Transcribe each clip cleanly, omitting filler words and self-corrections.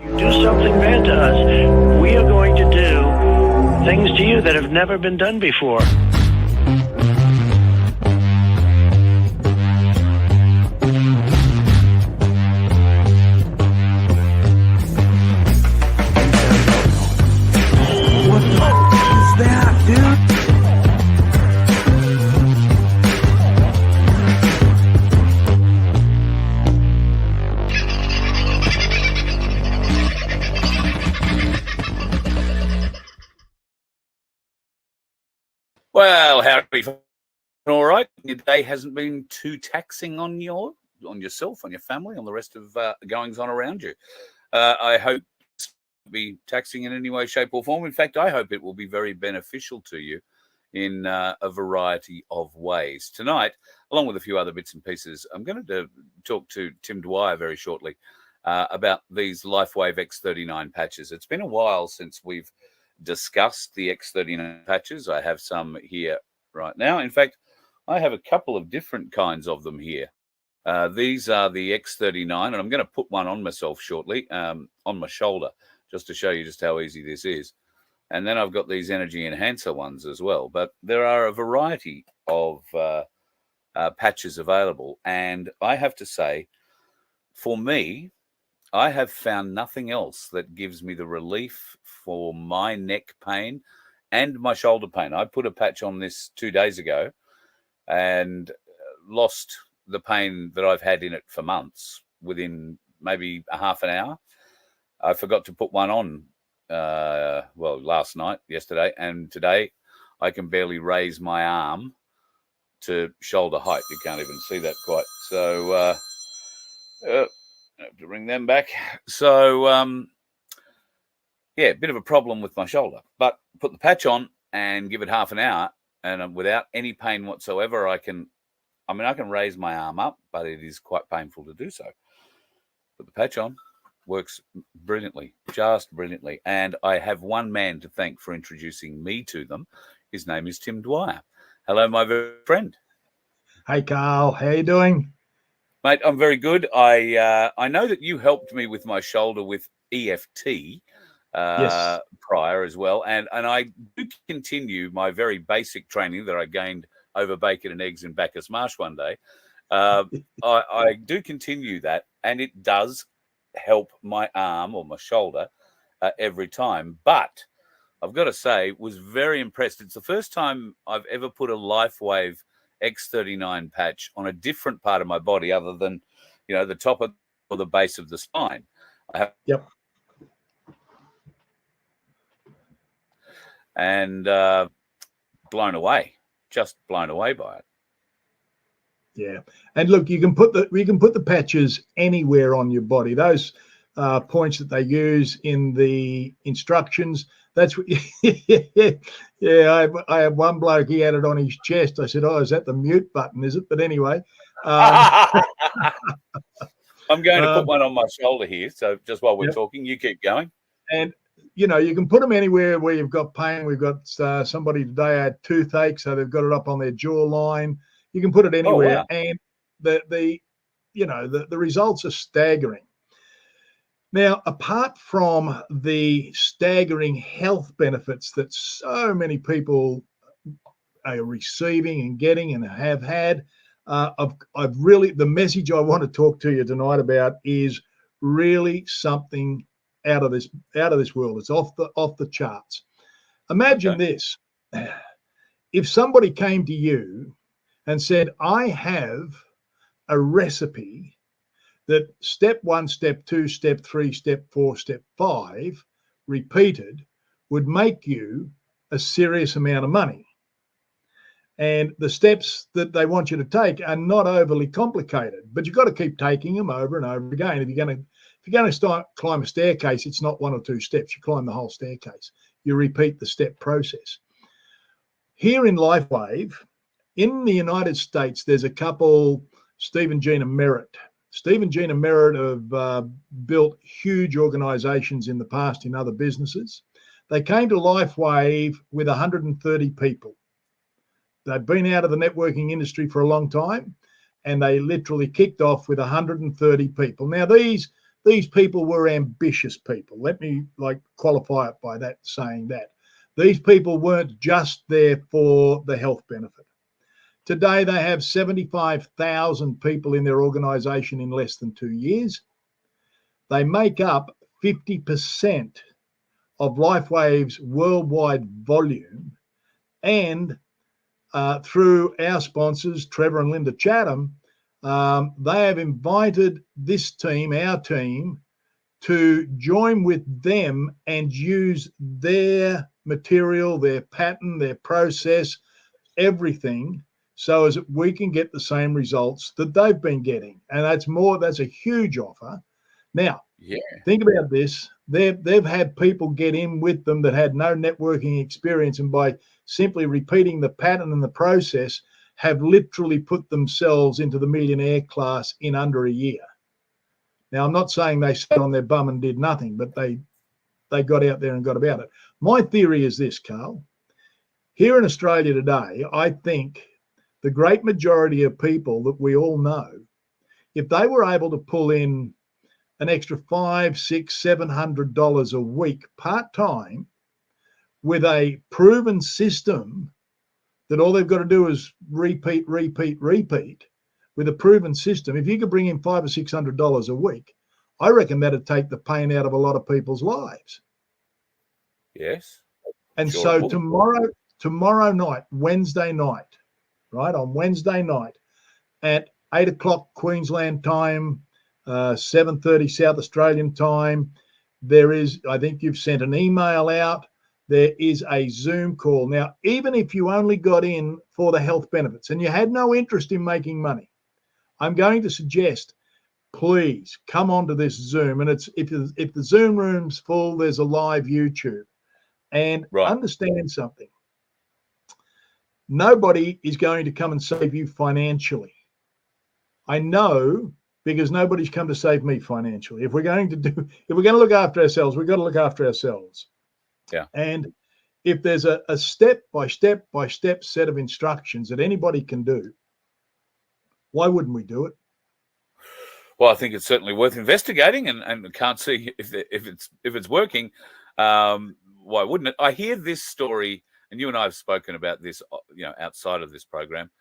Do something bad to us, we are going to do things to you that have never been done before. What the is that, dude? Well, howdy. All right. Your day hasn't been too taxing on yourself, on your family, on the rest of goings on around you. I hope it won't be taxing in any way, shape, or form. In fact, I hope it will be very beneficial to you in a variety of ways. Tonight, along with a few other bits and pieces, I'm going to talk to Tim Dwyer very shortly about these LifeWave X39 patches. It's been a while since we've discussed the X39 patches. I have some here right now. In fact, I have a couple of different kinds of them here. These are the X39, and I'm going to put one on myself shortly, on my shoulder, just to show you just how easy this is. And then I've got these energy enhancer ones as well. But there are a variety of patches available. And I have to say, for me, I have found nothing else that gives me the relief for my neck pain and my shoulder pain. I put a patch on this 2 days ago and lost the pain that I've had in it for months within maybe a half an hour. I forgot to put one on, last night, yesterday, and today I can barely raise my arm to shoulder height. You can't even see that quite. So, I have to bring them back. So, a bit of a problem with my shoulder. But put the patch on and give it half an hour, and without any pain whatsoever, I can raise my arm up, but it is quite painful to do so. Put the patch on, works brilliantly, just brilliantly. And I have one man to thank for introducing me to them. His name is Tim Dwyer. Hello, my very friend. Hey, Carl. How you doing? Mate, I'm very good. I know that you helped me with my shoulder with EFT Yes. prior as well. And I do continue my very basic training that I gained over bacon and eggs in Bacchus Marsh one day. I do continue that, and it does help my arm or my shoulder every time. But I've got to say, was very impressed. It's the first time I've ever put a LifeWave X39 patch on a different part of my body other than, the top of or the base of the spine. Yep. And just blown away by it. Yeah. And look, we can put the patches anywhere on your body. Those points that they use in the instructions, that's what I had one bloke, he had it on his chest. I said, is that the mute button, is it? But anyway, I'm going to put one on my shoulder here, so just while we're talking, you keep going. And you can put them anywhere where you've got pain. We've got somebody today had toothache, so they've got it up on their jawline. You can put it anywhere. Oh, wow. And the results are staggering. Now, apart from the staggering health benefits that so many people are receiving and getting and have had, the message I want to talk to you tonight about is really something out of this world. It's off the charts. Imagine this: if somebody came to you and said, "I have a recipe that step 1, step 2, step 3, step 4, step 5, repeated, would make you a serious amount of money." And the steps that they want you to take are not overly complicated, but you've got to keep taking them over and over again. If you're going to start climb a staircase, it's not 1 or 2 steps. You climb the whole staircase. You repeat the step process. Here in LifeWave, in the United States, there's a couple, Steve and Gina Merritt. Steve and Gina Merritt have built huge organizations in the past in other businesses. They came to LifeWave with 130 people. They've been out of the networking industry for a long time, and they literally kicked off with 130 people. Now, these these people were ambitious people. Let me qualify it by that, saying that. These people weren't just there for the health benefit. Today, they have 75,000 people in their organisation in less than 2 years. They make up 50% of LifeWave's worldwide volume. And through our sponsors, Trevor and Linda Chatham, they have invited this team, our team, to join with them and use their material, their pattern, their process, everything, so as we can get the same results that they've been getting. And that's a huge offer. Now, think about this. They've had people get in with them that had no networking experience, and by simply repeating the pattern and the process, have literally put themselves into the millionaire class in under a year. Now, I'm not saying they sat on their bum and did nothing, but they got out there and got about it. My theory is this, Carl. Here in Australia today, I think the great majority of people that we all know, if they were able to pull in an extra $500, $600, $700 a week part-time with a proven system that all they've got to do is repeat with a proven system, if you could bring in $500 or $600 a week, I reckon that'd take the pain out of a lot of people's lives. Yes. And sure so tomorrow night, Wednesday night, right, on Wednesday night at 8 o'clock Queensland time, 7:30 South Australian time, there is, I think you've sent an email out, there is a Zoom call. Now, even if you only got in for the health benefits and you had no interest in making money, I'm going to suggest, please come onto this Zoom. And it's if the Zoom room's full, there's a live YouTube. And understand something. Nobody is going to come and save you financially. I know, because nobody's come to save me financially. If we're going to look after ourselves, we've got to look after ourselves. Yeah. And if there's a step by step set of instructions that anybody can do, why wouldn't we do it? Well, I think it's certainly worth investigating, and can't see if it's working. Why wouldn't it? I hear this story, and you and I have spoken about this, outside of this program.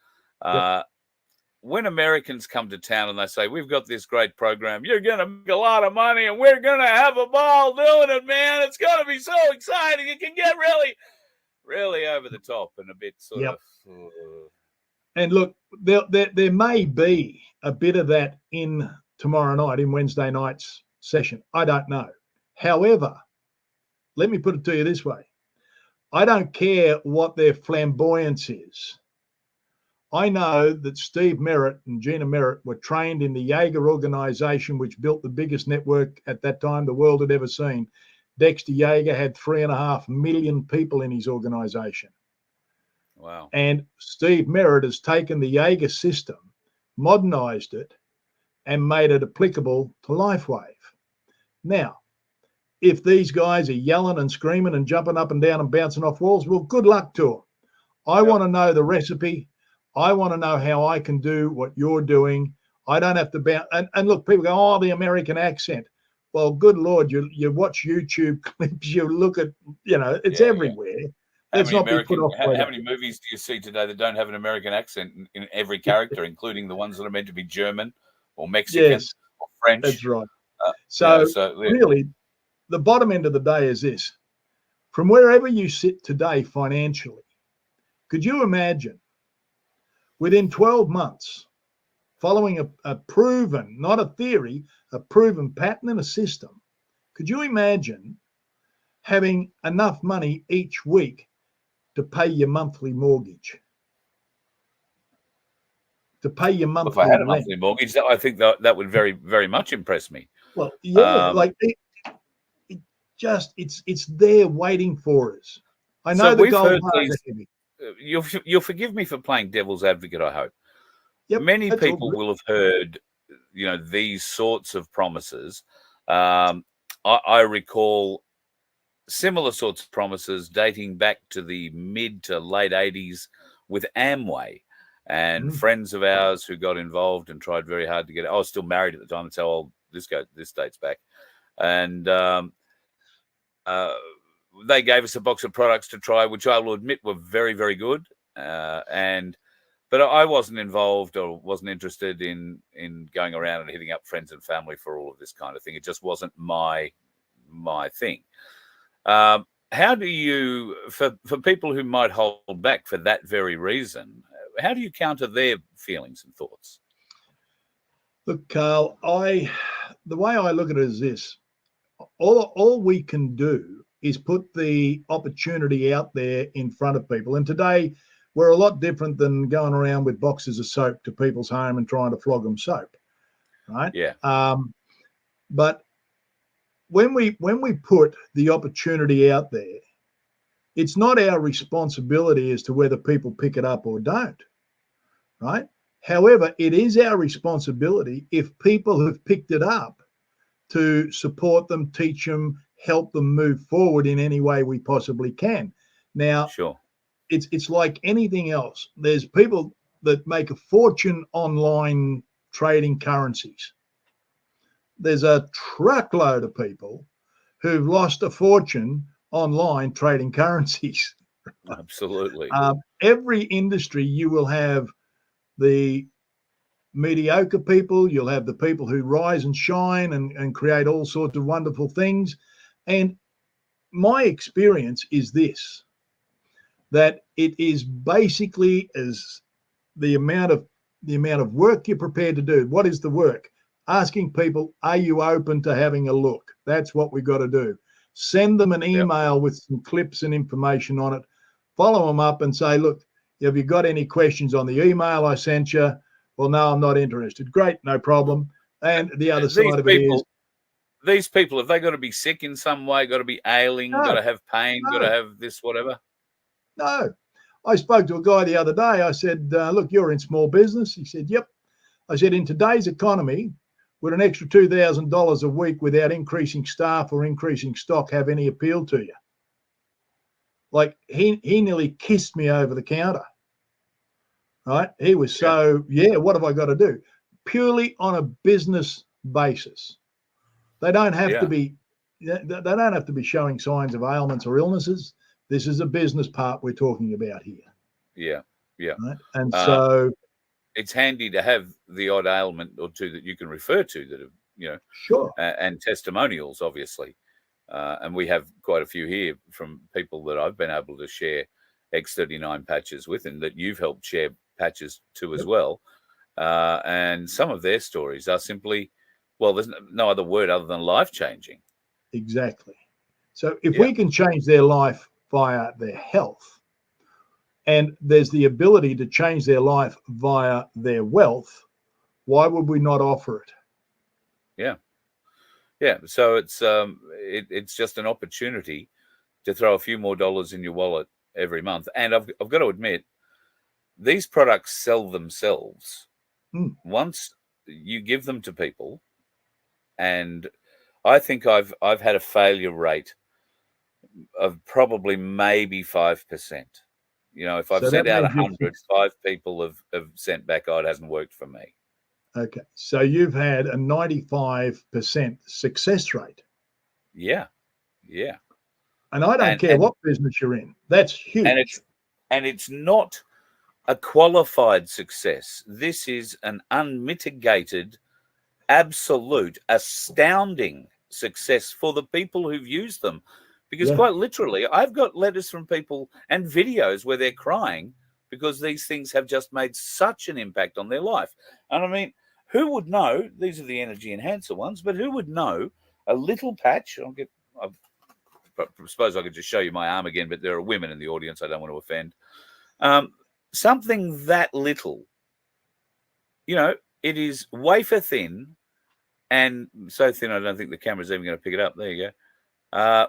When Americans come to town and they say, "We've got this great program, you're going to make a lot of money, and we're going to have a ball doing it, man. It's going to be so exciting. It can get really, really over the top and a bit sort of." And look, there may be a bit of that in tomorrow night, in Wednesday night's session. I don't know. However, let me put it to you this way. I don't care what their flamboyance is. I know that Steve Merritt and Gina Merritt were trained in the Jaeger organization, which built the biggest network at that time the world had ever seen. Dexter Jaeger had 3.5 million people in his organization. Wow. And Steve Merritt has taken the Jaeger system, modernized it, and made it applicable to LifeWave. Now, if these guys are yelling and screaming and jumping up and down and bouncing off walls, well, good luck to them. I want to know the recipe. I want to know how I can do what you're doing. I don't have to bounce. And look, people go, "Oh, the American accent." Well, good Lord, you watch YouTube clips, you look at, it's everywhere. Let's not be put off by that. How many movies do you see today that don't have an American accent in every character, including the ones that are meant to be German or Mexican or French? That's right. Really, the bottom end of the day is this. From wherever you sit today financially, could you imagine within 12 months, following a proven, not a theory, a proven pattern and a system, could you imagine having enough money each week to pay your monthly mortgage? To pay your monthly rent. If I had a rent. monthly mortgage, I think that would very, very much impress me. Well, it's there waiting for us. I know the gold bars are heavy. You'll forgive me for playing devil's advocate, I hope. Yep, many people will have heard, these sorts of promises. I recall similar sorts of promises dating back to the mid to late 80s with Amway and friends of ours who got involved and tried very hard to get it. I was still married at the time. That's how old this dates back, and they gave us a box of products to try, which I will admit were very, very good. But I wasn't involved or wasn't interested in going around and hitting up friends and family for all of this kind of thing. It just wasn't my thing. How do you, for people who might hold back for that very reason, how do you counter their feelings and thoughts? Look, Carl, the way I look at it is this: all we can do is put the opportunity out there in front of people. And today, we're a lot different than going around with boxes of soap to people's home and trying to flog them soap, right? Yeah. But when we put the opportunity out there, it's not our responsibility as to whether people pick it up or don't, right? However, it is our responsibility, if people have picked it up, to support them, teach them, help them move forward in any way we possibly can. Now, sure, it's like anything else. There's people that make a fortune online trading currencies. There's a truckload of people who've lost a fortune online trading currencies. Absolutely. Every industry, you will have the mediocre people, you'll have the people who rise and shine and create all sorts of wonderful things. And my experience is this, that it is basically as the amount of work you're prepared to do. What is the work? Asking people, are you open to having a look? That's what we've got to do. Send them an email with some clips and information on it. Follow them up and say, look, have you got any questions on the email I sent you? Well, no, I'm not interested. Great, no problem. And the other side of it is, these people, have they got to be sick in some way, got to be ailing, got to have pain, got to have this, whatever? No. I spoke to a guy the other day. I said, look, you're in small business. He said, yep. I said, in today's economy, would an extra $2,000 a week without increasing staff or increasing stock have any appeal to you? Like, he nearly kissed me over the counter, right? He was so, what have I got to do? Purely on a business basis. They don't have to be, they don't have to be showing signs of ailments or illnesses. This is a business part we're talking about here. Yeah, yeah. Right? And so it's handy to have the odd ailment or two that you can refer to that have, sure. And testimonials, obviously. And we have quite a few here from people that I've been able to share X39 patches with, and that you've helped share patches to as well. And some of their stories are simply, well, there's no other word other than life-changing. Exactly. So if we can change their life via their health, and there's the ability to change their life via their wealth, why would we not offer it? Yeah. Yeah. So it's just an opportunity to throw a few more dollars in your wallet every month. And I've got to admit, these products sell themselves. Once you give them to people, and I think I've had a failure rate of probably maybe 5%. If I've sent out 100, 5 people have sent back, oh, it hasn't worked for me. Okay. So you've had a 95% success rate. Yeah. Yeah. And I don't care what business you're in. That's huge. And it's not a qualified success. This is an unmitigated, absolute, astounding success for the people who've used them. Because quite literally, I've got letters from people and videos where they're crying because these things have just made such an impact on their life. And I mean, who would know? These are the energy enhancer ones, but who would know a little patch? I suppose I could just show you my arm again, but there are women in the audience. I don't want to offend. Something that little, it is wafer thin, and so thin I don't think the camera's even going to pick it up. There you go.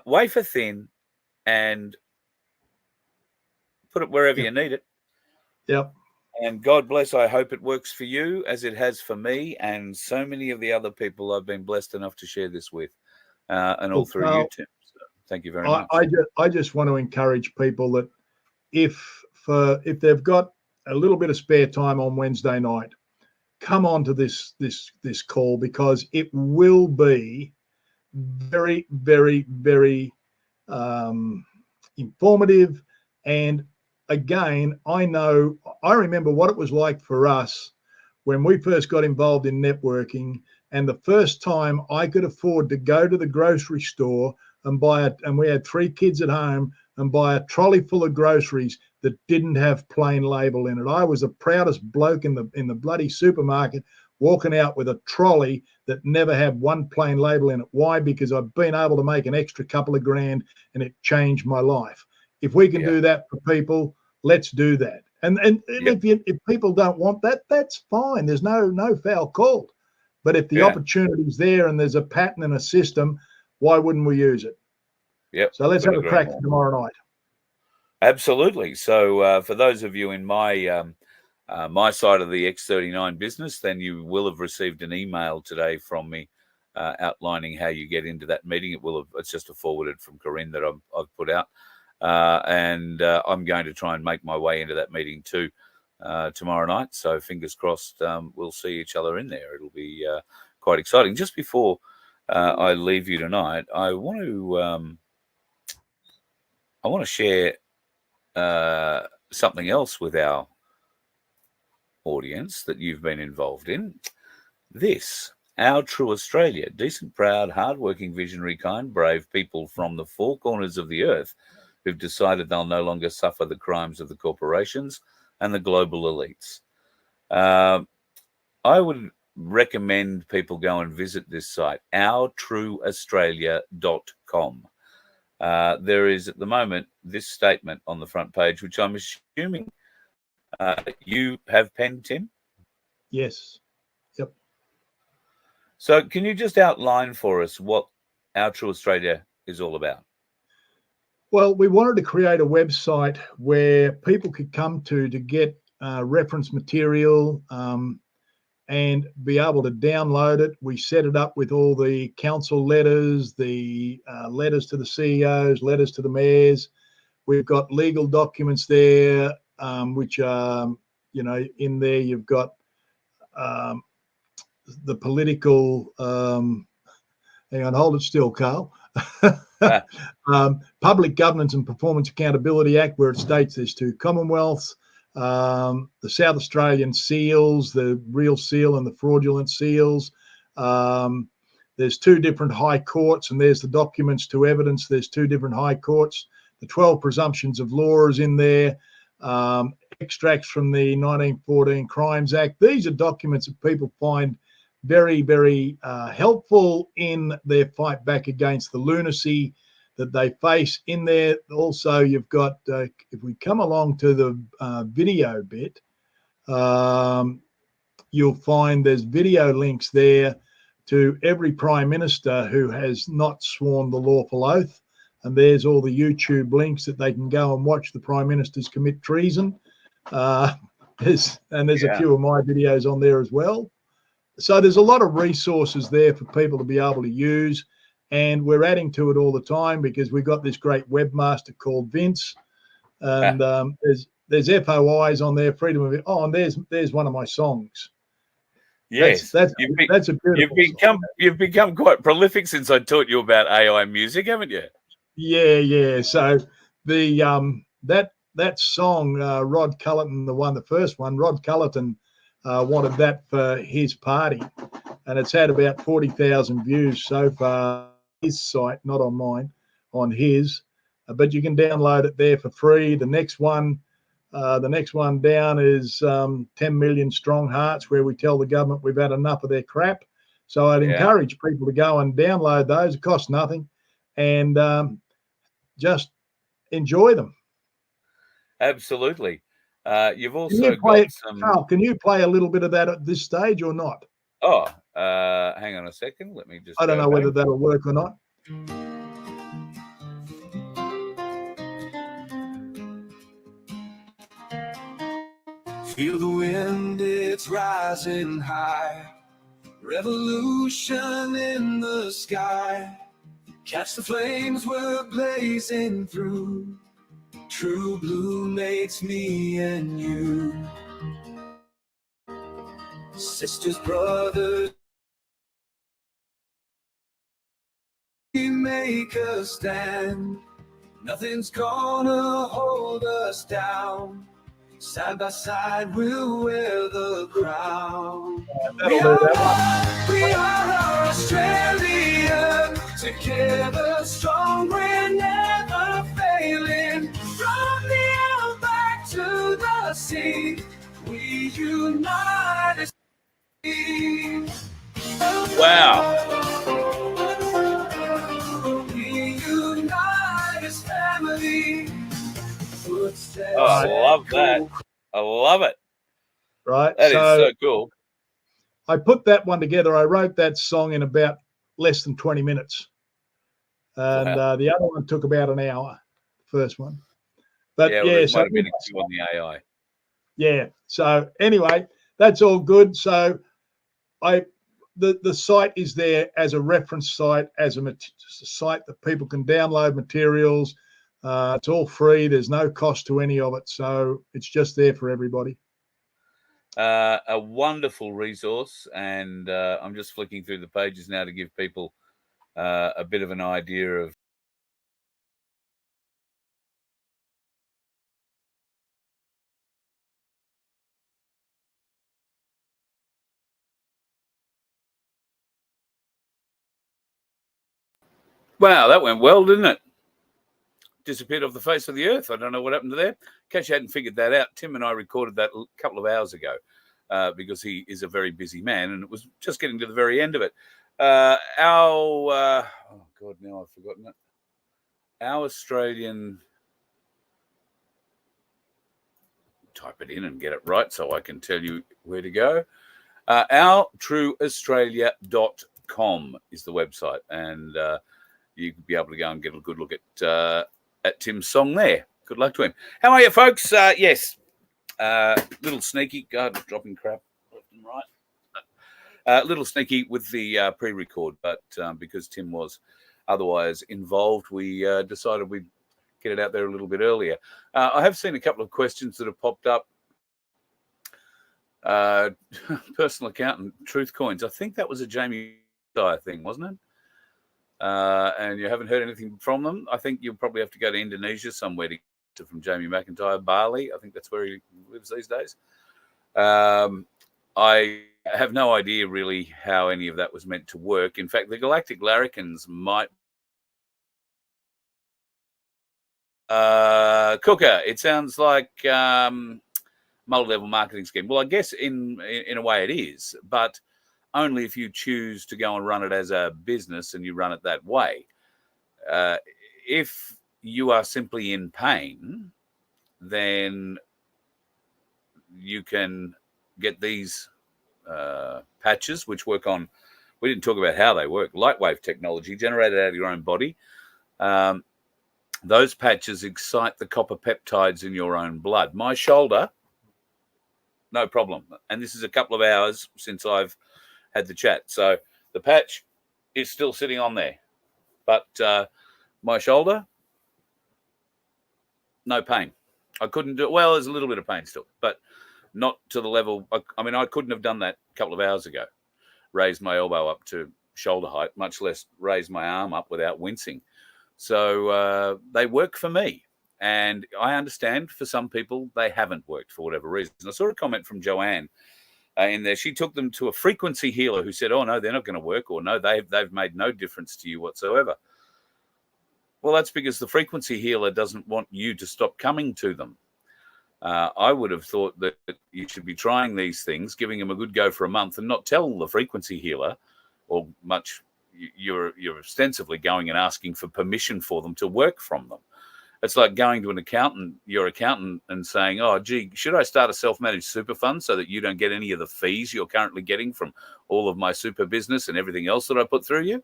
Wafer thin, and put it wherever you need it. Yep. And God bless, I hope it works for you as it has for me and so many of the other people I've been blessed enough to share this with, and all through you, Tim. So thank you very much. I just want to encourage people that if they've got a little bit of spare time on Wednesday night, come on to this call, because it will be very, very, very informative. And again, I remember what it was like for us when we first got involved in networking, and the first time I could afford to go to the grocery store and and we had 3 kids at home, and buy a trolley full of groceries that didn't have plain label in it. I was the proudest bloke in the bloody supermarket, walking out with a trolley that never had one plain label in it. Why? Because I've been able to make an extra couple of grand, and it changed my life. If we can do that for people, let's do that. And if people don't want that, that's fine. There's no foul called. But if the opportunity's there and there's a pattern and a system, why wouldn't we use it? Yep. So let's have a crack tomorrow night. Absolutely. So for those of you in my my side of the X39 business, then you will have received an email today from me outlining how you get into that meeting. It's just a forwarded from Corinne that I've put out. And I'm going to try and make my way into that meeting too tomorrow night. So fingers crossed, we'll see each other in there. It'll be quite exciting. Just before I leave you tonight, I want to share something else with our audience that you've been involved in. This, Our True Australia, decent, proud, hardworking, visionary, kind, brave people from the 4 corners of the earth who've decided they'll no longer suffer the crimes of the corporations and the global elites. I would recommend people go and visit this site, ourtrueaustralia.com. There is at the moment this statement on the front page, which I'm assuming you have penned, Tim? Yes. Yep. So can you just outline for us what Our True Australia is all about? Well, we wanted to create a website where people could come to get reference material and be able to download it. We set it up with all the council letters, the letters to the CEOs, letters to the mayors. We've got legal documents there, which are, in there you've got the political, hang on, hold it still, Carl. Public Governance and Performance Accountability Act, where it states there's 2 commonwealths, the South Australian seals, the real seal and the fraudulent seals. There's 2 different high courts, and there's the documents to evidence there's 2 different high courts. The 12 presumptions of law is in there. Extracts from the 1914 Crimes Act. These are documents that people find very, very helpful in their fight back against the lunacy that they face in there. Also, you've got, if we come along to the video bit, you'll find there's video links there to every Prime Minister who has not sworn the lawful oath. And there's all the YouTube links that they can go and watch the Prime Ministers commit treason. There's a few of my videos on there as well. So there's a lot of resources there for people to be able to use, and we're adding to it all the time because we've got this great webmaster called Vince, and there's FOIs on there, freedom of it. Oh, and there's one of my songs. Yes, that's a beautiful. You've become quite prolific since I taught you about AI music, haven't you? Yeah. So the that song, Rod Cullerton, the first one, Rod Cullerton wanted that for his party, and it's had about 40,000 views so far. His site, not on mine, on his, but you can download it there for free. The next one down is 10 Million Strong Hearts, where we tell the government we've had enough of their crap. So I'd encourage people to go and download those. It costs nothing, and just enjoy them. Absolutely. You've also got some. Carl, can you play a little bit of that at this stage or not? Oh, hang on a second. Let me just. I don't know whether that'll work or not. Feel the wind, it's rising high. Revolution in the sky. Catch the flames, we're blazing through. True blue makes me and you. sisters, brothers, we make a stand. Nothing's gonna hold us down. Side by side, we'll wear the crown. We are Australian, together strong, we're never failing. From the outback to the sea, we unite as team. Wow. We unite as family. Oh, I love that. I love it. Right. That is so cool. I put that one together. I wrote that song in about less than 20 minutes. And the other one took about an hour, the first one. But yeah, well, there might have been a few on the AI. Yeah. So anyway, that's all good. So the site is there as a reference site, as a site that people can download materials. It's all free. There's no cost to any of it. So it's just there for everybody. A wonderful resource. And I'm just flicking through the pages now to give people a bit of an idea of wow, that went well, didn't it? Disappeared off the face of the earth. I don't know what happened to there. In case you hadn't figured that out, Tim and I recorded that a couple of hours ago because he is a very busy man, and it was just getting to the very end of it. Oh God, now I've forgotten it. Our Australian, type it in and get it right so I can tell you where to go. OurTrueAustralia.com is the website, and you could be able to go and get a good look at Tim's song there. Good luck to him. How are you, folks? Yes, little sneaky. God, dropping crap left and right. Little sneaky with the pre-record, but because Tim was otherwise involved, we decided we'd get it out there a little bit earlier. I have seen a couple of questions that have popped up. Personal accountant, Truth Coins. I think that was a Jamie Dwyer thing, wasn't it? And you haven't heard anything from them. I think you'll probably have to go to Indonesia somewhere to get from Jamie McIntyre. Bali, I think that's where he lives these days. I have no idea really how any of that was meant to work. In fact, the Galactic Larrikins might. Cooker, it sounds like multi-level marketing scheme. Well, I guess in a way it is, but only if you choose to go and run it as a business and you run it that way. If you are simply in pain, then you can get these patches, which work on, we didn't talk about how they work, light wave technology generated out of your own body. Those patches excite the copper peptides in your own blood. My shoulder, no problem. And this is a couple of hours since I've had the chat. So the patch is still sitting on there. But my shoulder, no pain. I couldn't do it. Well, there's a little bit of pain still, but not to the level. I mean, I couldn't have done that a couple of hours ago. Raised my elbow up to shoulder height, much less raise my arm up without wincing. So they work for me. And I understand for some people, they haven't worked for whatever reason. I saw a comment from Joanne in there. She took them to a frequency healer who said, oh, no, they're not going to work, or no, they've made no difference to you whatsoever. Well, that's because the frequency healer doesn't want you to stop coming to them. I would have thought that you should be trying these things, giving them a good go for a month, and not tell the frequency healer, or much, you're ostensibly going and asking for permission for them to work from them. It's like going to your accountant, and saying, oh, gee, should I start a self-managed super fund so that you don't get any of the fees you're currently getting from all of my super business and everything else that I put through you?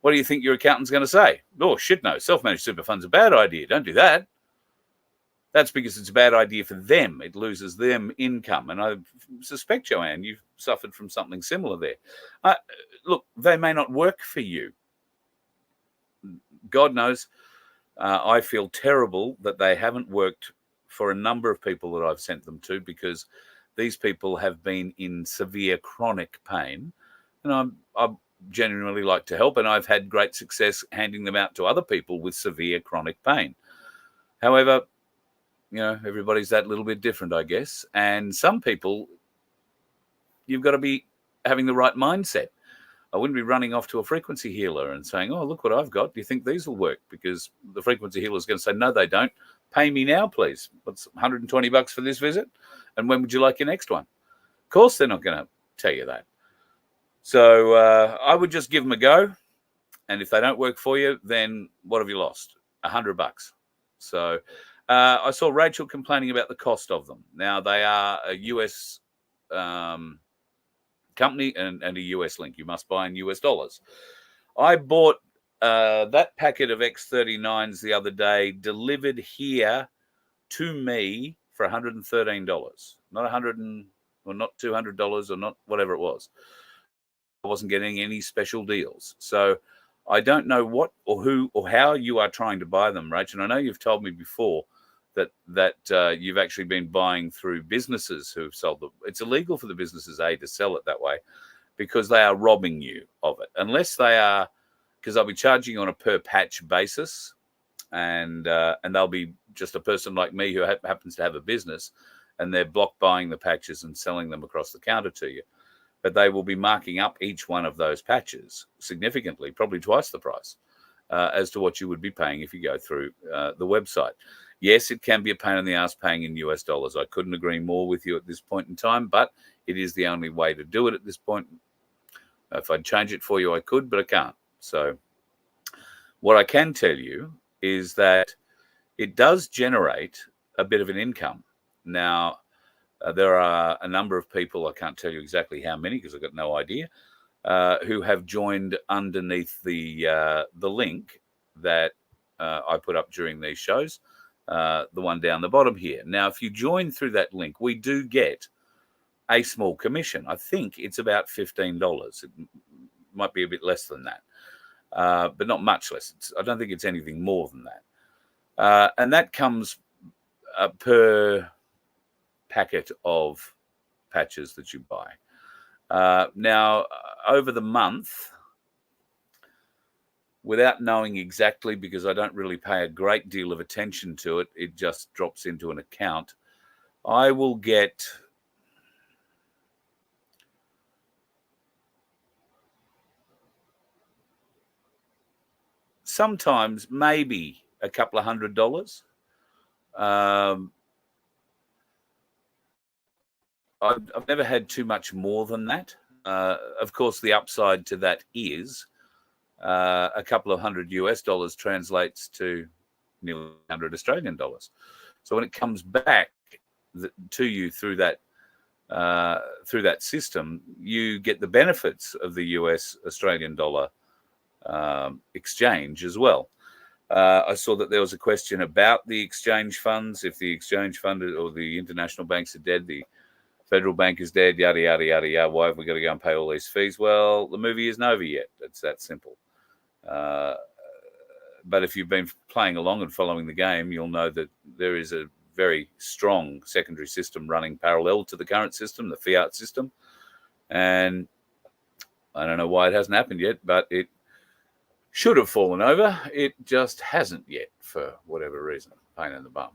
What do you think your accountant's going to say? Oh, shit, no, self-managed super fund's a bad idea. Don't do that. That's because it's a bad idea for them. It loses them income. And I suspect, Joanne, you've suffered from something similar there. Look, they may not work for you. God knows. I feel terrible that they haven't worked for a number of people that I've sent them to, because these people have been in severe chronic pain, and I genuinely like to help, and I've had great success handing them out to other people with severe chronic pain. However, everybody's that little bit different, I guess. And some people, you've got to be having the right mindset. I wouldn't be running off to a frequency healer and saying, oh, look what I've got. Do you think these will work? Because the frequency healer is going to say, no, they don't. Pay me now, please. What's $120 for this visit? And when would you like your next one? Of course, they're not going to tell you that. So I would just give them a go. And if they don't work for you, then what have you lost? $100. So I saw Rachel complaining about the cost of them. Now, they are a US company and a US link. You must buy in US dollars. I bought that packet of X39s the other day, delivered here to me for $113. Not $100 or not $200 or not whatever it was. I wasn't getting any special deals. So I don't know what or who or how you are trying to buy them, Rach. And I know you've told me before that you've actually been buying through businesses who've sold them. It's illegal for the businesses, to sell it that way because they are robbing you of it. Unless they are, because they'll be charging you on a per patch basis, and they'll be just a person like me who happens to have a business, and they're block buying the patches and selling them across the counter to you. But they will be marking up each one of those patches significantly, probably twice the price as to what you would be paying if you go through the website. Yes, it can be a pain in the ass paying in US dollars. I couldn't agree more with you at this point in time, but it is the only way to do it at this point. If I'd change it for you, I could, but I can't. So what I can tell you is that it does generate a bit of an income. Now, there are a number of people, I can't tell you exactly how many because I've got no idea, who have joined underneath the link that I put up during these shows, the one down the bottom here. Now, if you join through that link, we do get a small commission. I think it's about $15. It might be a bit less than that, but not much less. I don't think it's anything more than that. And that comes per packet of patches that you buy. Now, over the month, without knowing exactly, because I don't really pay a great deal of attention to it, it just drops into an account. I will get sometimes maybe a couple of $100. I've never had too much more than that. Of course, the upside to that is a couple of $100 US translates to nearly 100 Australian dollars. So when it comes back to you through that system, you get the benefits of the US Australian dollar exchange as well. I saw that there was a question about the exchange funds. If the exchange fund or the international banks are dead, the federal bank is dead, yada, yada, yada, yada. Why have we got to go and pay all these fees? Well, the movie isn't over yet. It's that simple. But if you've been playing along and following the game, you'll know that there is a very strong secondary system running parallel to the current system, the fiat system. And I don't know why it hasn't happened yet, but it should have fallen over. It just hasn't yet for whatever reason. Pain in the bum.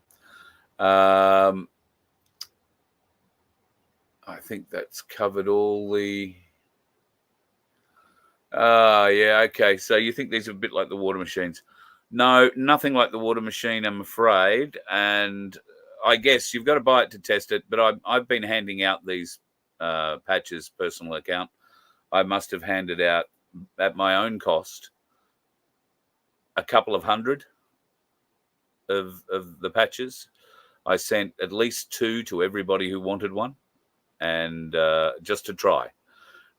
I think that's covered all the... yeah, okay. So you think these are a bit like the water machines? No, nothing like the water machine, I'm afraid. And I guess you've got to buy it to test it. But I've been handing out these patches, personal account. I must have handed out at my own cost a couple of hundred of the patches. I sent at least 2 to everybody who wanted one, and just to try,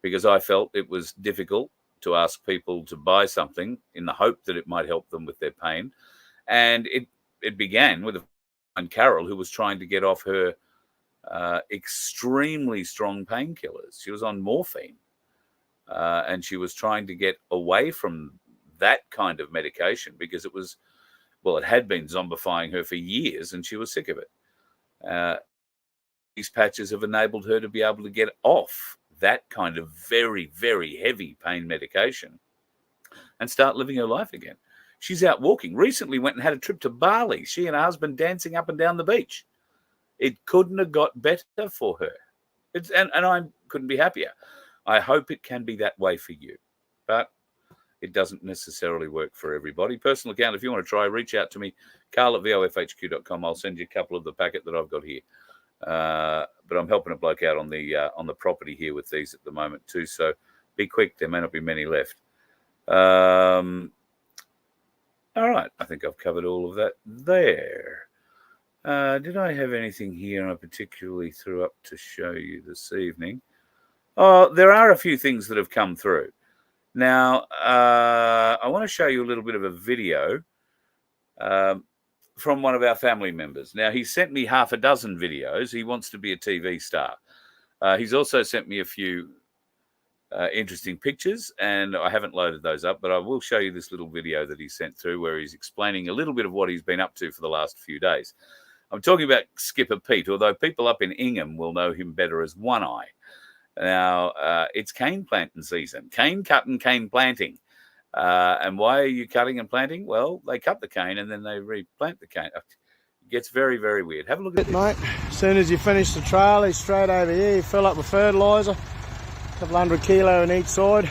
because I felt it was difficult to ask people to buy something in the hope that it might help them with their pain. And it began with a Carol who was trying to get off her extremely strong painkillers. She was on morphine, and she was trying to get away from that kind of medication because it was, well, it had been zombifying her for years and she was sick of it. these patches have enabled her to be able to get off that kind of very, very heavy pain medication and start living her life again. She's out walking. Recently went and had a trip to Bali. She and her husband dancing up and down the beach. It couldn't have got better for her. And I couldn't be happier. I hope it can be that way for you. But it doesn't necessarily work for everybody. Personal account, if you want to try, reach out to me, carl@vofhq.com. I'll send you a couple of the packet that I've got here. But I'm helping a bloke out on the property here with these at the moment too. So be quick. There may not be many left. All right. I think I've covered all of that there. Did I have anything here I particularly threw up to show you this evening? Oh, there are a few things that have come through. Now, I want to show you a little bit of a video from one of our family members. Now, he sent me half a dozen videos. He wants to be a TV star. He's also sent me a few interesting pictures, and I haven't loaded those up, but I will show you this little video that he sent through where he's explaining a little bit of what he's been up to for the last few days. I'm talking about Skipper Pete, although people up in Ingham will know him better as One Eye. Now, it's cane planting season. Cane cutting, cane planting. And why are you cutting and planting? Well, they cut the cane and then they replant the cane. It gets very, very weird. Have a look at it, mate. As soon as you finish the trail, he's straight over here. You fill up with fertiliser, a couple 100 kilo on each side,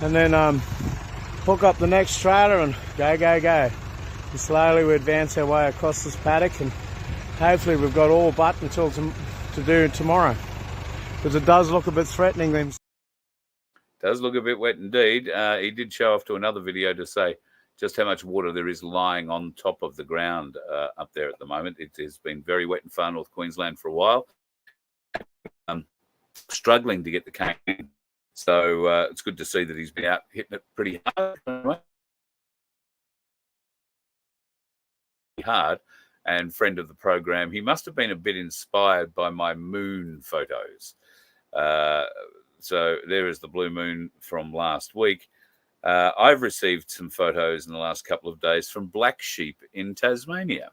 and then hook up the next trailer and go, go, go. And slowly we advance our way across this paddock, and hopefully we've got all but until to do tomorrow, because it does look a bit threatening. Does look a bit wet indeed. He did show off to another video to say just how much water there is lying on top of the ground up there at the moment. It has been very wet in far north Queensland for a while. Struggling to get the cane. So it's good to see that he's been out hitting it pretty hard. And friend of the program, he must have been a bit inspired by my moon photos. So there is the blue moon from last week. I've received some photos in the last couple of days from black sheep in Tasmania.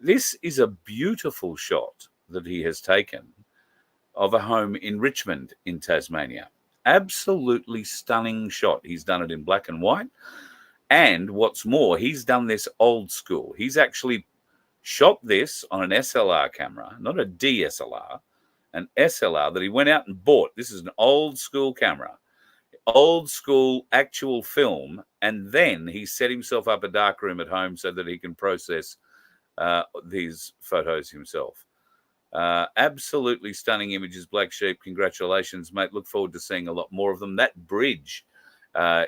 This is a beautiful shot that he has taken of a home in Richmond in Tasmania. Absolutely stunning shot. He's done it in black and white. And what's more, he's done this old school. He's actually shot this on an SLR camera, not a DSLR, an SLR that he went out and bought. This is an old school camera, old school actual film, and then he set himself up a dark room at home so that he can process these photos himself. Absolutely stunning images, Black Sheep. Congratulations, mate. Look forward to seeing a lot more of them. That bridge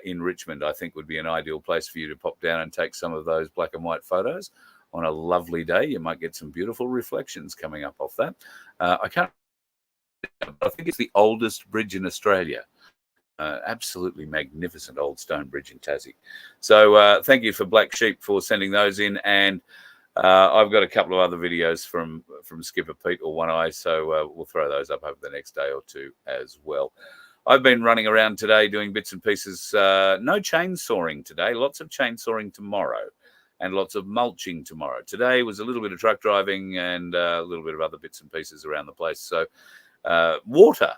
in Richmond, I think, would be an ideal place for you to pop down and take some of those black and white photos on a lovely day. You might get some beautiful reflections coming up off that. I think it's the oldest bridge in Australia. Absolutely magnificent old stone bridge in Tassie. So thank you for Black Sheep for sending those in. And I've got a couple of other videos from Skipper Pete or One Eye, so we'll throw those up over the next day or two as well. I've been running around today doing bits and pieces. No chainsawing today. Lots of chainsawing tomorrow and lots of mulching tomorrow. Today was a little bit of truck driving and a little bit of other bits and pieces around the place. So water,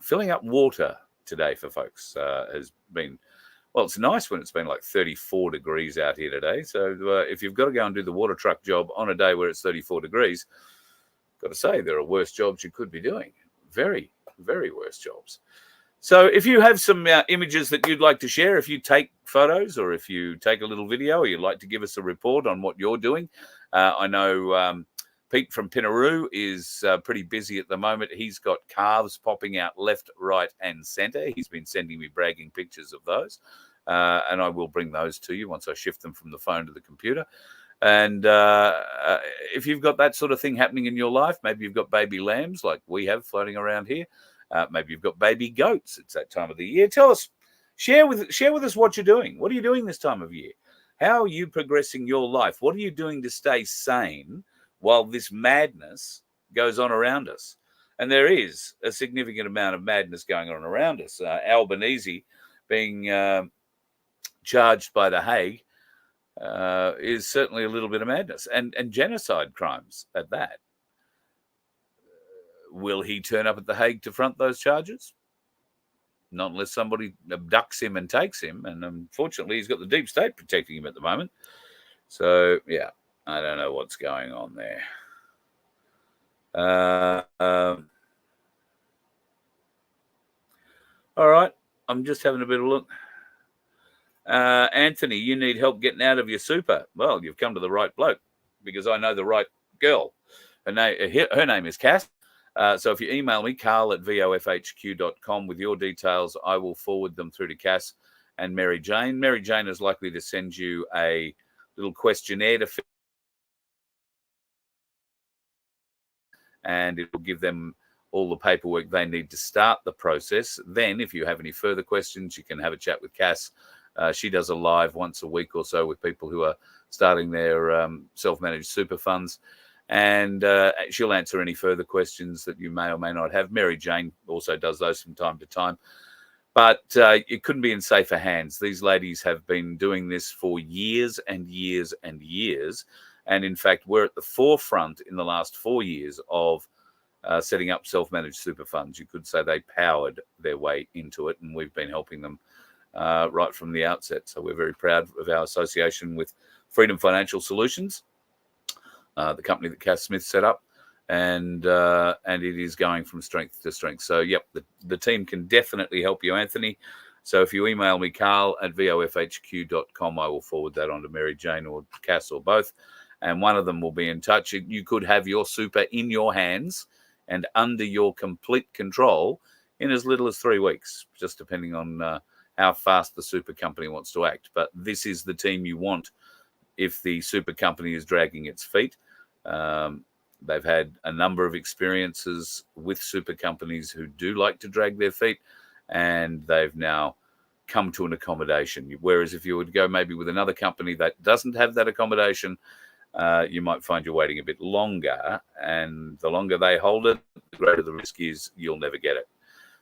filling up water today for folks has been, well, it's nice when it's been like 34 degrees out here today. So if you've got to go and do the water truck job on a day where it's 34 degrees, got to say there are worse jobs you could be doing. Very, very worse jobs. So if you have some images that you'd like to share, if you take photos or if you take a little video or you'd like to give us a report on what you're doing, I know Pete from Pinaroo is pretty busy at the moment. He's got calves popping out left, right, and centre. He's been sending me bragging pictures of those, and I will bring those to you once I shift them from the phone to the computer. And if you've got that sort of thing happening in your life, maybe you've got baby lambs like we have floating around here. Maybe you've got baby goats. It's that time of the year. Tell us, share with us what you're doing. What are you doing this time of year? How are you progressing your life? What are you doing to stay sane while this madness goes on around us? And there is a significant amount of madness going on around us. Albanese being charged by The Hague is certainly a little bit of madness, and genocide crimes at that. Will he turn up at The Hague to front those charges? Not unless somebody abducts him and takes him. And unfortunately, he's got the deep state protecting him at the moment. So, yeah, I don't know what's going on there. All right, I'm just having a bit of a look. Anthony, you need help getting out of your super. Well, you've come to the right bloke, because I know the right girl. Her name is Cass. So if you email me, carl@vofhq.com, with your details, I will forward them through to Cass and Mary Jane. Mary Jane is likely to send you a little questionnaire to fill, and it will give them all the paperwork they need to start the process. Then, if you have any further questions, you can have a chat with Cass. She does a live once a week or so with people who are starting their self-managed super funds, and she'll answer any further questions that you may or may not have. Mary Jane also does those from time to time. But it couldn't be in safer hands. These ladies have been doing this for years and years and years. And in fact, we're at the forefront in the last 4 years of setting up self-managed super funds. You could say they powered their way into it, and we've been helping them right from the outset. So we're very proud of our association with Freedom Financial Solutions, the company that Cass Smith set up, and it is going from strength to strength. So, yep, the team can definitely help you, Anthony. So if you email me, carl@vofhq.com, I will forward that on to Mary Jane or Cass or both, and one of them will be in touch. You could have your super in your hands and under your complete control in as little as 3 weeks, just depending on how fast the super company wants to act. But this is the team you want if the super company is dragging its feet. They've had a number of experiences with super companies who do like to drag their feet, and they've now come to an accommodation. Whereas if you would go maybe with another company that doesn't have that accommodation, you might find you're waiting a bit longer, and the longer they hold it, the greater the risk is you'll never get it.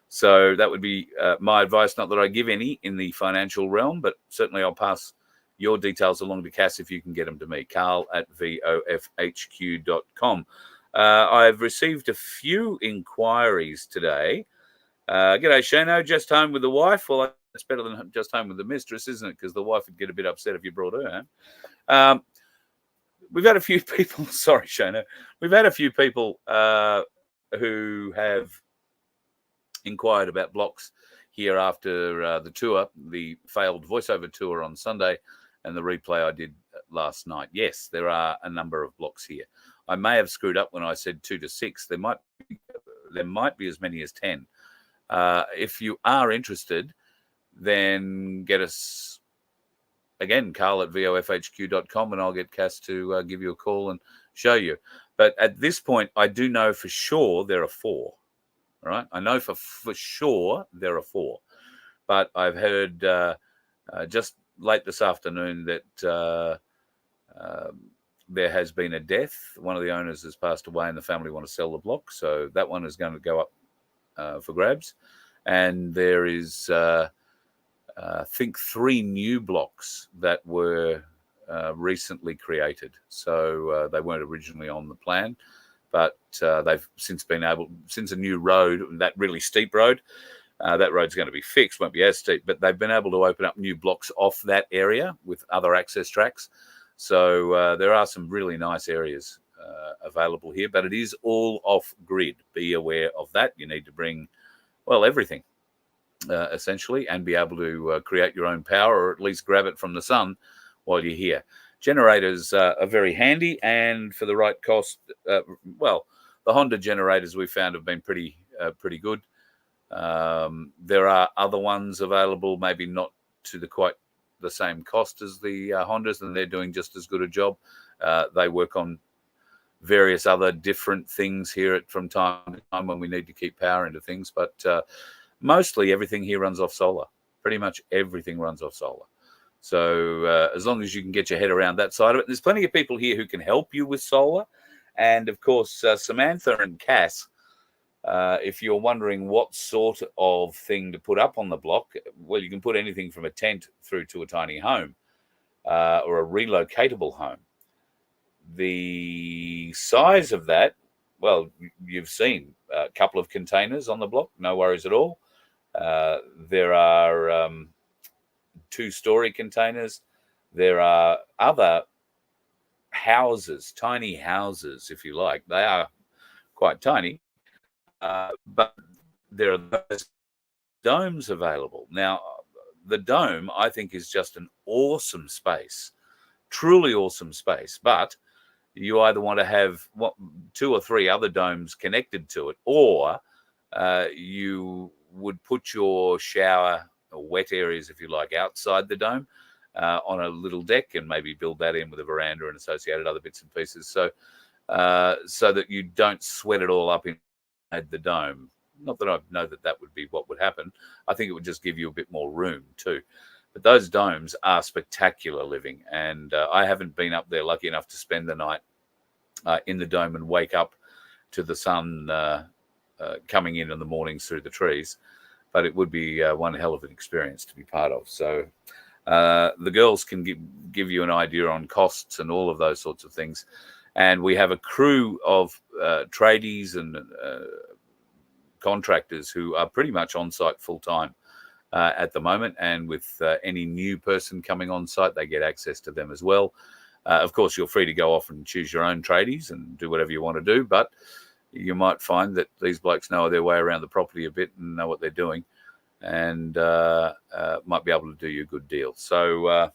So that would be my advice. Not that I give any in the financial realm, but certainly I'll pass your details along to Cass if you can get them to me, carl@vofhq.com. I've received a few inquiries today. G'day, Shano, just home with the wife? Well, that's better than just home with the mistress, isn't it? Because the wife would get a bit upset if you brought her home. We've had a few people, sorry, Shano, we've had a few people who have inquired about blocks here after the tour, the failed voiceover tour on Sunday, and the replay I did last night. Yes, there are a number of blocks here. I may have screwed up when I said 2 to 6. There might be as many as 10. If you are interested, then get us, again, carl@vofhq.com, and I'll get Cass to give you a call and show you. But at this point, I do know for sure there are 4. All right, I know for sure there are 4, but I've heard just late this afternoon that there has been a death. One of the owners has passed away, and the family want to sell the block, so that one is going to go up for grabs. And there is, I think, 3 new blocks that were recently created, so they weren't originally on the plan. But they've since since a new road, that really steep road, that road's going to be fixed, won't be as steep, but they've been able to open up new blocks off that area with other access tracks. So there are some really nice areas available here, but it is all off grid. Be aware of that. You need to bring, well, everything, essentially, and be able to create your own power, or at least grab it from the sun while you're here. Generators are very handy, and for the right cost, well, the Honda generators we found have been pretty good. There are other ones available, maybe not to quite the same cost as the Hondas, and they're doing just as good a job. They work on various other different things here from time to time when we need to keep power into things, but mostly everything here runs off solar. Pretty much everything runs off solar. So as long as you can get your head around that side of it, there's plenty of people here who can help you with solar. And of course, Samantha and Cass, if you're wondering what sort of thing to put up on the block, well, you can put anything from a tent through to a tiny home or a relocatable home. The size of that well, you've seen a couple of containers on the block, no worries at all. There are 2-story containers. There are other houses, tiny houses, if you like. They are quite tiny, but there are those domes available. Now, the dome, I think, is just an awesome space, truly awesome space, but you either want to have 2 or 3 other domes connected to it, or you would put your shower or wet areas, if you like, outside the dome on a little deck, and maybe build that in with a veranda and associated other bits and pieces, so that you don't sweat it all up inside the dome. Not that I know that would be what would happen. I think it would just give you a bit more room too. But those domes are spectacular living, and I haven't been up there lucky enough to spend the night in the dome and wake up to the sun coming in the mornings through the trees. But it would be one hell of an experience to be part of. So the girls can give you an idea on costs and all of those sorts of things. And we have a crew of tradies and contractors who are pretty much on site full time at the moment. And with any new person coming on site, they get access to them as well. Of course, you're free to go off and choose your own tradies and do whatever you want to do, but you might find that these blokes know their way around the property a bit and know what they're doing, and might be able to do you a good deal. So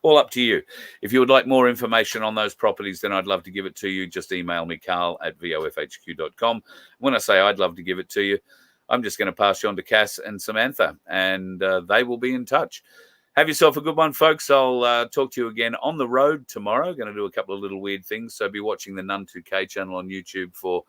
all up to you. If you would like more information on those properties, then I'd love to give it to you. Just email me, carl@vofhq.com. When I say I'd love to give it to you, I'm just going to pass you on to Cass and Samantha, and they will be in touch. Have yourself a good one, folks. I'll talk to you again on the road tomorrow. Going to do a couple of little weird things, so be watching the Nun2K channel on YouTube for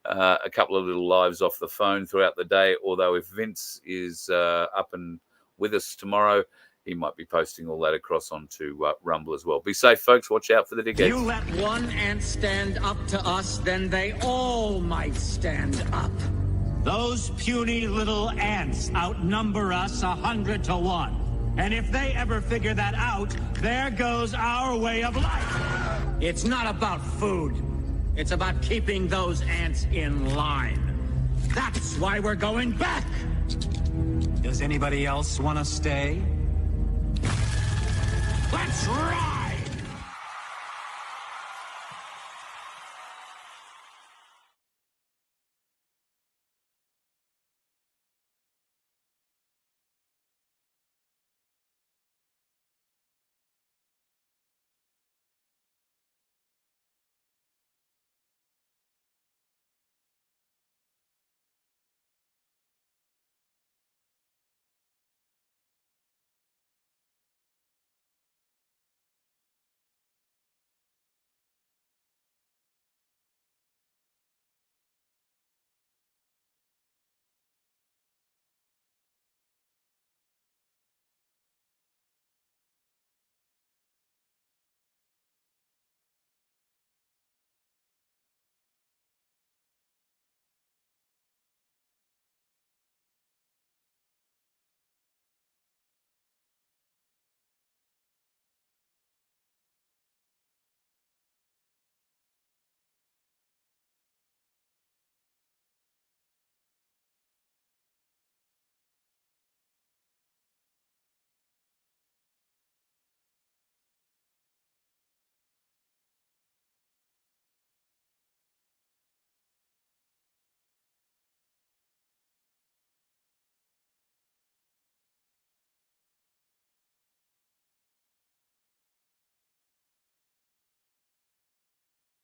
a couple of little lives off the phone throughout the day. Although if Vince is up and with us tomorrow, he might be posting all that across onto Rumble as well. Be safe, folks. Watch out for the dickheads. You let one ant stand up to us, then they all might stand up. Those puny little ants outnumber us 100 to 1. And if they ever figure that out, there goes our way of life. It's not about food. It's about keeping those ants in line. That's why we're going back. Does anybody else want to stay? Let's rock!